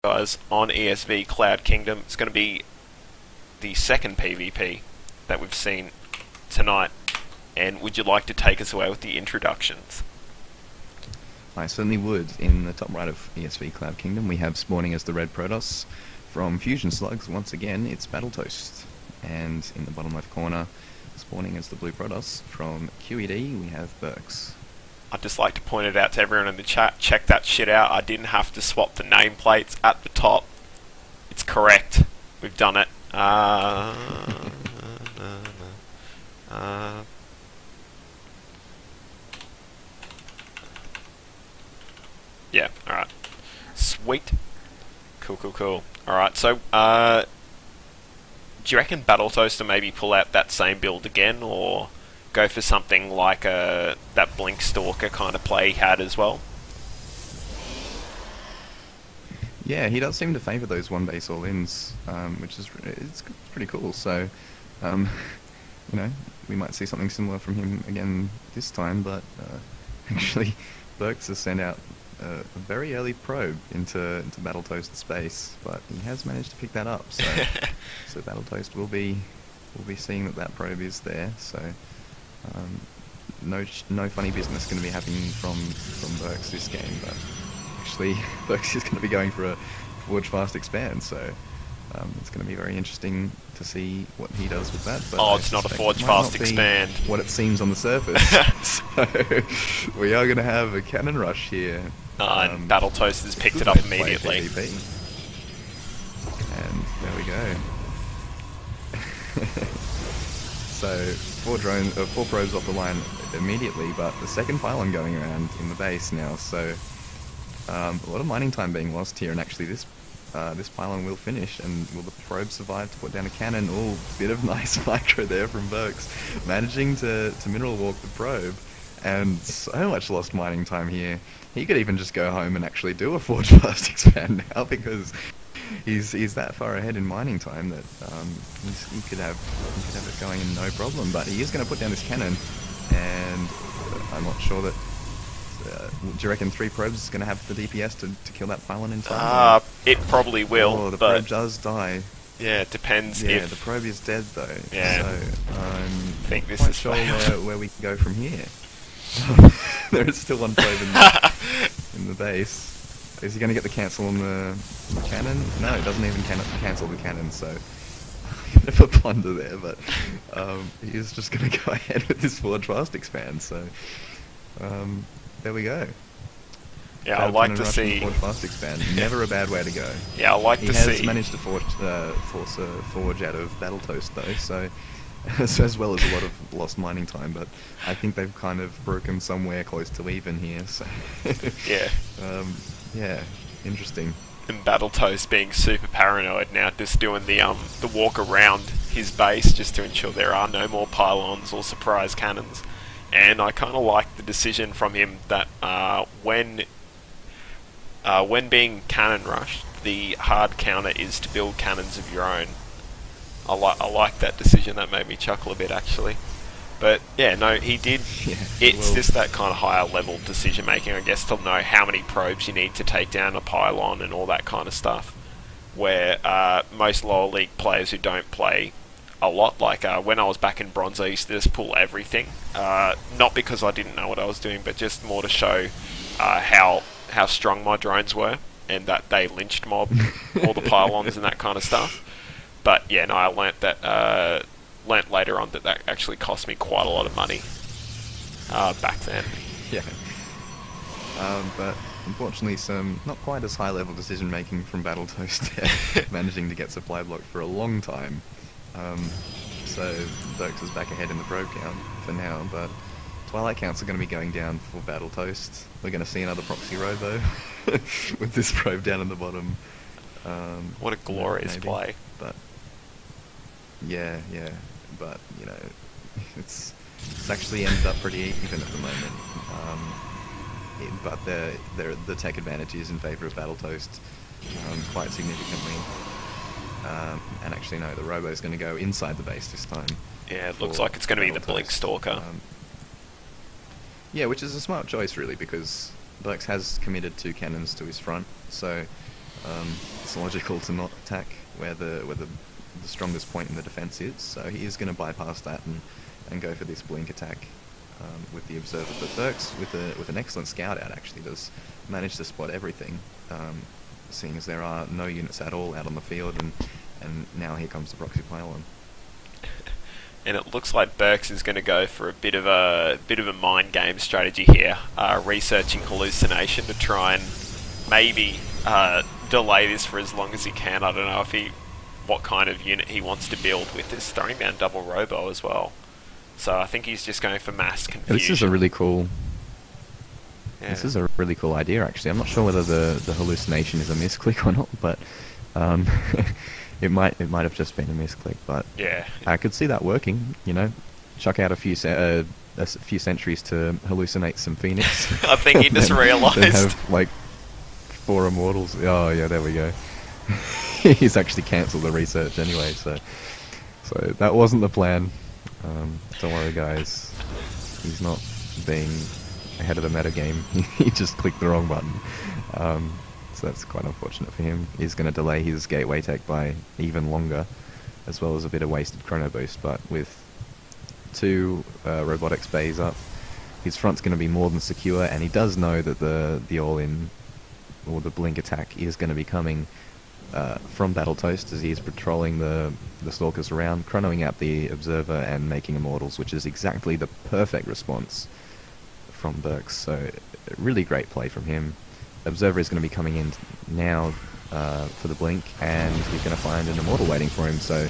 Guys, on ESV Cloud Kingdom. It's going to be the second PvP that we've seen tonight, and would you like to take us away with the introductions? I certainly would. In the top right of ESV Cloud Kingdom, we have spawning as the red Protoss from Fusion Slugs. Once again, it's BattleToast. And in the bottom left corner, spawning as the blue Protoss from QED, we have Bourkes. I'd just like to point it out to everyone in the chat, check that shit out. I didn't have to swap the nameplates at the top. It's correct. We've done it. Yeah, alright. Sweet. Cool. Alright, so, do you reckon BattleToast will maybe pull out that same build again, or go for something like that Blink Stalker kind of play he had as well? Yeah, he does seem to favour those one base all-ins, which is it's pretty cool. So, you know, we might see something similar from him again this time. But actually, Bourkes has sent out a very early probe into BattleToast space, but he has managed to pick that up. So, so BattleToast will be seeing that probe is there. So. No funny business going to be happening from Bourkes this game, but actually Bourkes is going to be going for a Forge Fast Expand, so it's going to be very interesting to see what he does with that. But it's not a Forge Fast Expand. What it seems on the surface. So we are going to have a cannon rush here. And BattleToast has picked it up immediately. And there we go. So, four probes off the line immediately, but the second pylon going around in the base now, so a lot of mining time being lost here, and actually this pylon will finish, and will the probe survive to put down a cannon? Oh, bit of nice micro there from Bourkes, managing to mineral walk the probe, and so much lost mining time here. He could even just go home and actually do a Forge Fast Expand now, because he's that far ahead in mining time that he could have it going in no problem. But he is going to put down this cannon, and I'm not sure that. Do you reckon 3 probes is going to have the DPS to kill that pylon in time? It probably will. Oh, the probe does die. Yeah, it depends. Yeah, the probe is dead though. Yeah. So I'm think this quite is sure where we can go from here. There is still one probe in the base. Is he going to get the cancel on the cannon? No, it doesn't even cancel the cannon, so bit of a blunder there, but he is just going to go ahead with this Forge Fast Expand, so there we go. Yeah, I'd like to see... Forge Fast Expand, never a bad way to go. Yeah, I'd like to see... He has managed to force a Forge out of BattleToast though, so as well as a lot of lost mining time, but I think they've kind of broken somewhere close to even here, so... Yeah. Yeah, interesting. And BattleToast being super paranoid now, just doing the walk around his base just to ensure there are no more pylons or surprise cannons. And I kind of like the decision from him that when being cannon rushed, the hard counter is to build cannons of your own. I like that decision. That made me chuckle a bit actually. But yeah, no, he did. Yeah, it's just that kind of higher level decision making, I guess, to know how many probes you need to take down a pylon and all that kind of stuff. Where most lower league players who don't play a lot, like when I was back in Bronze, I used to just pull everything. Not because I didn't know what I was doing, but just more to show how strong my drones were, and that they lynched mob all the pylons and that kind of stuff. But yeah, no, I learnt later on that actually cost me quite a lot of money back then. Yeah. But unfortunately some not quite as high level decision making from BattleToast managing to get supply blocked for a long time. So Bourkes is back ahead in the probe count for now, but Twilight counts are going to be going down for BattleToast. We're going to see another proxy robo with this probe down in the bottom. What a glorious play. But yeah, but you know, it's actually ended up pretty even at the moment. But the tech advantage is in favour of BattleToast quite significantly. And actually, no, the robo is going to go inside the base this time. Yeah, it looks like it's going to be the Blink Stalker. Yeah, which is a smart choice really, because Bourkes has committed 2 cannons to his front, so It's logical to not attack where the strongest point in the defense is, so he is going to bypass that and go for this blink attack with the observer. But Bourkes, with an excellent scout out, actually does manage to spot everything, seeing as there are no units at all out on the field, and now here comes the proxy pylon. And it looks like Bourkes is going to go for a bit of a mind game strategy here, researching hallucination to try and maybe delay this for as long as he can. I don't know what kind of unit he wants to build with this, throwing down double robo as well. So I think he's just going for mass confusion. This is a really cool. Yeah. This is a really cool idea, actually. I'm not sure whether the hallucination is a misclick or not, but it might have just been a misclick. But yeah, I could see that working. You know, chuck out a few sentries to hallucinate some Phoenix. I think he just realised. Then have like 4 immortals. Oh yeah, there we go. He's actually cancelled the research anyway, so that wasn't the plan. Don't worry, guys. He's not being ahead of the meta game. He just clicked the wrong button. So that's quite unfortunate for him. He's going to delay his gateway tech by even longer, as well as a bit of wasted chrono boost. But with 2 robotics bays up, his front's going to be more than secure, and he does know that the all-in or the blink attack is going to be coming from BattleToast as he is patrolling the stalkers around, chronoing out the observer and making immortals, which is exactly the perfect response from Bourkes. So really great play from him. Observer is going to be coming in now for the blink, and he's going to find an immortal waiting for him. So,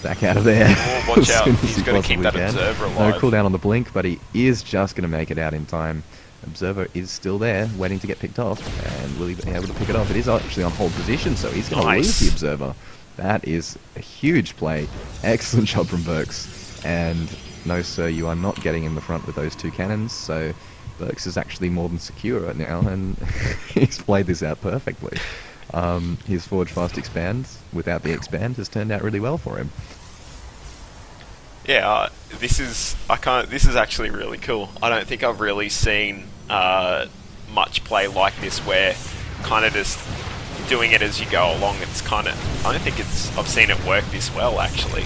back out of there. Oh, watch out! He's going to keep that observer alive. No cooldown on the blink, but he is just going to make it out in time. Observer is still there, waiting to get picked off, and will he be able to pick it off? It is actually on hold position, so he's going to lose the observer. That is a huge play. Excellent job from Bourkes. And no, sir, you are not getting in the front with those 2 cannons. So Bourkes is actually more than secure right now, and he's played this out perfectly. His forge fast expand without the expand has turned out really well for him. Yeah, this is actually really cool. I don't think I've really seen much play like this, where kind of just doing it as you go along. I don't think I've seen it work this well, actually.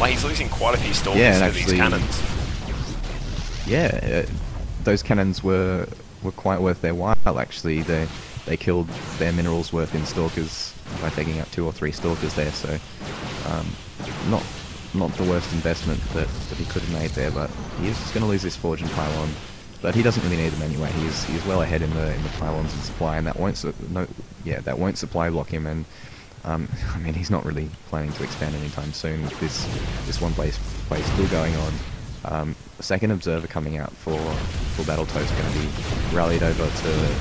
Like, he's losing quite a few stalkers to these cannons. Yeah, those cannons were quite worth their while, actually. They killed their minerals worth in stalkers by taking out 2 or 3 stalkers there, so not the worst investment that he could have made there, but he is just going to lose this forge and pylon. But he doesn't really need them anyway. He's well ahead in the pylons and supply, and that won't supply block him. And I mean, he's not really planning to expand anytime soon with this one play still going on. The second observer coming out for BattleToast going to be rallied over to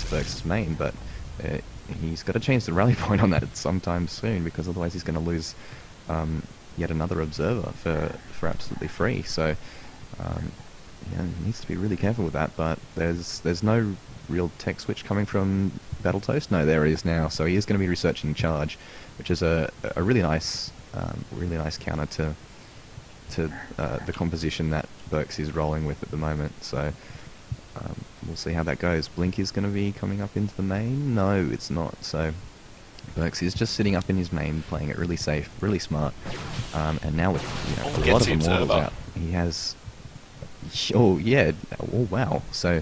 Bourkes' main, but he's got to change the rally point on that sometime soon, because otherwise he's going to lose yet another observer for absolutely free. So yeah, he needs to be really careful with that. But there's no real tech switch coming from BattleToast. No, there he is now. So he is going to be researching charge, which is a really nice counter to the composition that Bourkes is rolling with at the moment. So we'll see how that goes. Blink is going to be coming up into the main. No, it's not. So Bourkes is just sitting up in his main, playing it really safe, really smart. And now with a lot of immortals out, he has. Oh yeah! Oh wow! So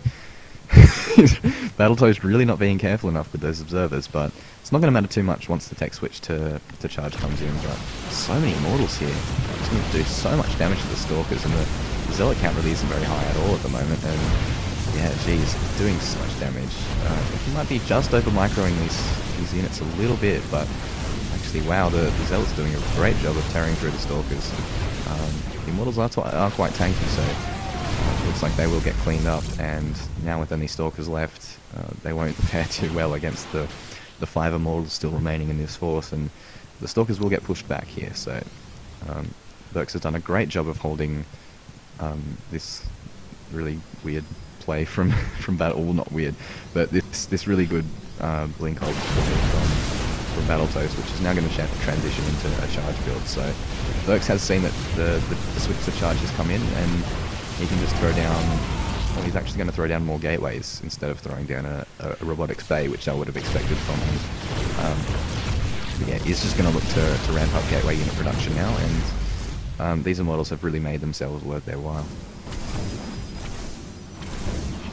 BattleToast really not being careful enough with those observers, but it's not going to matter too much once the tech switch to charge comes in. But so many immortals here, it's going to do so much damage to the stalkers, and the zealot count really isn't very high at all at the moment. And yeah, geez, doing so much damage. He might be just over microing these units a little bit, but actually, wow, the zealot's doing a great job of tearing through the stalkers. The immortals are quite tanky, so looks like they will get cleaned up, and now with only stalkers left, they won't fare too well against the 5 immortals still remaining in this force, and the stalkers will get pushed back here. So Bourkes has done a great job of holding this really weird play from Battle. Well, not weird, but this really good blink hold from BattleToast, which is now going to transition into a charge build. So Bourkes has seen that the switch to charge has come in, and he can just throw down well, he's actually going to throw down more gateways instead of throwing down a robotics bay, which I would have expected from him. But yeah, he's just going to look to ramp up gateway unit production now, and these Immortals have really made themselves worth their while.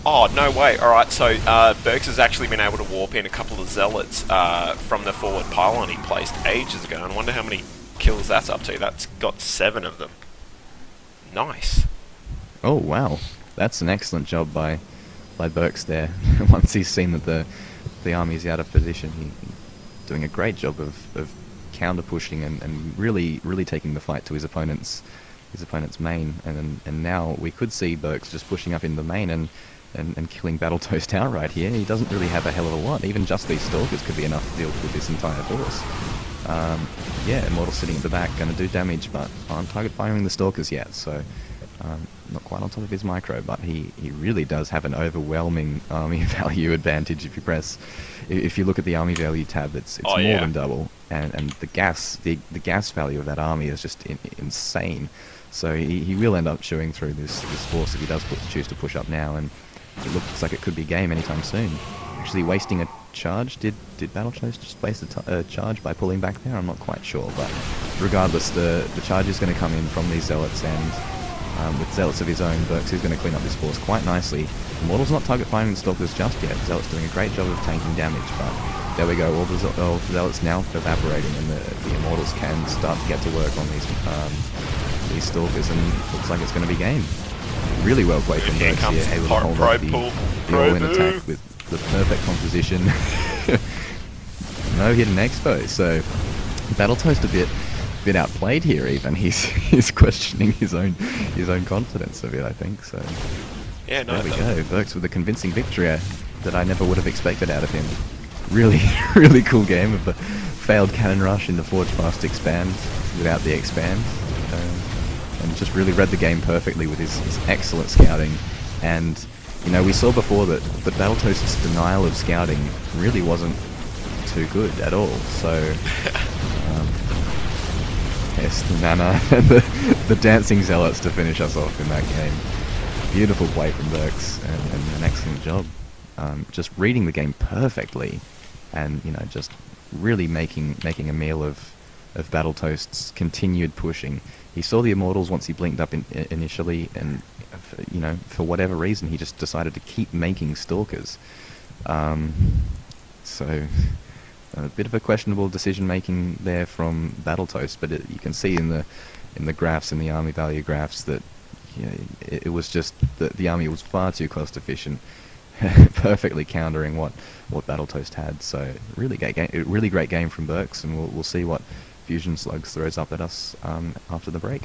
Oh, no way. Alright, so Bourkes has actually been able to warp in a couple of Zealots from the forward pylon he placed ages ago, and I wonder how many kills that's up to. That's got 7 of them. Nice. Oh, wow. That's an excellent job by Bourkes there. Once he's seen that the army's out of position, he's doing a great job of counter-pushing and really taking the fight to his opponent's main. And now we could see Bourkes just pushing up in the main and killing BattleToast outright here. He doesn't really have a hell of a lot. Even just these Stalkers could be enough to deal with this entire force. Yeah, Immortal sitting at the back, going to do damage, but on target firing the Stalkers yet, so not quite on top of his micro, but he really does have an overwhelming army value advantage if you press. If you look at the army value tab, it's more than double, and the gas value of that army is just insane. So he will end up chewing through this force if he does choose to push up now, and it looks like it could be game anytime soon. Actually wasting a charge. Did BattleToast just waste a charge by pulling back there? I'm not quite sure, but regardless, the charge is going to come in from these Zealots, and with Zealots of his own, Bourkes is going to clean up this force quite nicely. Immortal's not target firing the Stalkers just yet. Zealots doing a great job of tanking damage, but there we go. All the Zealots now evaporating, and the Immortals can start to get to work on these Stalkers, and looks like it's going to be game. Really well played from Bourkes here, able to hold up the all-in attack with the perfect composition. No hidden expo, so BattleToast a bit outplayed here. Even he's questioning his own confidence a bit, I think. So yeah, no, there we go. Bourkes with a convincing victory that I never would have expected out of him. Really cool game of a failed cannon rush in the Forge Fast Expand without the expand. And just really read the game perfectly with his excellent scouting. And you know, we saw before that BattleToast's denial of scouting really wasn't too good at all. So yes, Nana and the dancing Zealots to finish us off in that game. Beautiful play from Bourkes, and an excellent job. Just reading the game perfectly, and you know, just really making a meal of BattleToast's continued pushing. He saw the Immortals once he blinked up initially, and you know, for whatever reason, he just decided to keep making Stalkers. So a bit of a questionable decision making there from BattleToast, but you can see in the graphs, in the army value graphs, that you know, it was just that the army was far too cost efficient, perfectly countering what BattleToast had. So really great game from Bourkes, and we'll see what Fusion Slugs throws up at us after the break.